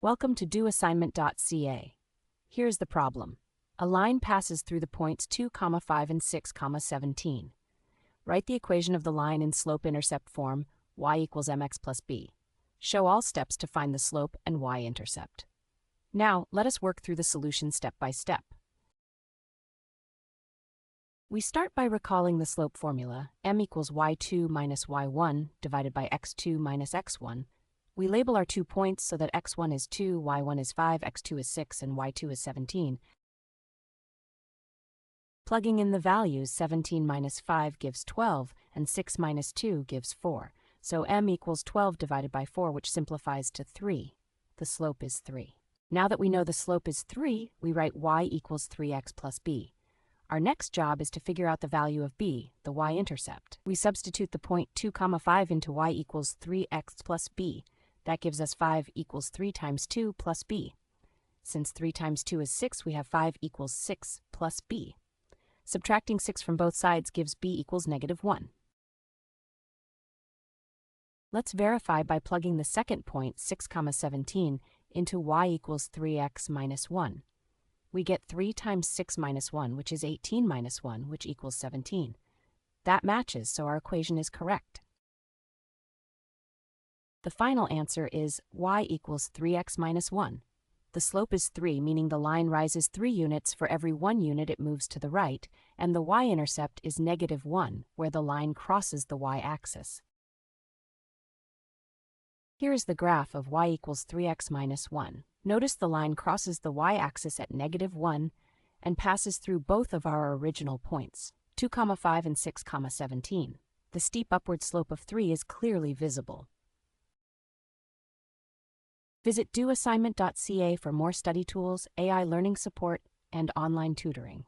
Welcome to doassignment-ca. Here's the problem. A line passes through the points 2, 5, and 6, 17. Write the equation of the line in slope-intercept form, y equals mx plus b. Show all steps to find the slope and y-intercept. Now, let us work through the solution step by step. We start by recalling the slope formula, m equals y2 minus y1 divided by x2 minus x1. We label our 2 points so that x1 is 2, y1 is 5, x2 is 6, and y2 is 17. Plugging in the values, 17 minus 5 gives 12, and 6 minus 2 gives 4. So m equals 12 divided by 4, which simplifies to 3. The slope is 3. Now that we know the slope is 3, we write y equals 3x plus b. Our next job is to figure out the value of b, the y-intercept. We substitute the point 2, 5 into y equals 3x plus b. That gives us 5 equals 3 times 2 plus b. Since 3 times 2 is 6, we have 5 equals 6 plus b. Subtracting 6 from both sides gives b equals -1. Let's verify by plugging the second point, 6, 17, into y equals 3x minus 1. We get 3 times 6 minus 1, which is 18 minus 1, which equals 17. That matches, so our equation is correct. The final answer is y equals 3x minus 1. The slope is 3, meaning the line rises 3 units for every 1 unit it moves to the right, and the y-intercept is -1, where the line crosses the y-axis. Here is the graph of y equals 3x minus 1. Notice the line crosses the y-axis at -1 and passes through both of our original points, 2, 5 and 6, 17. The steep upward slope of 3 is clearly visible. Visit doassignment.ca for more study tools, AI learning support, and online tutoring.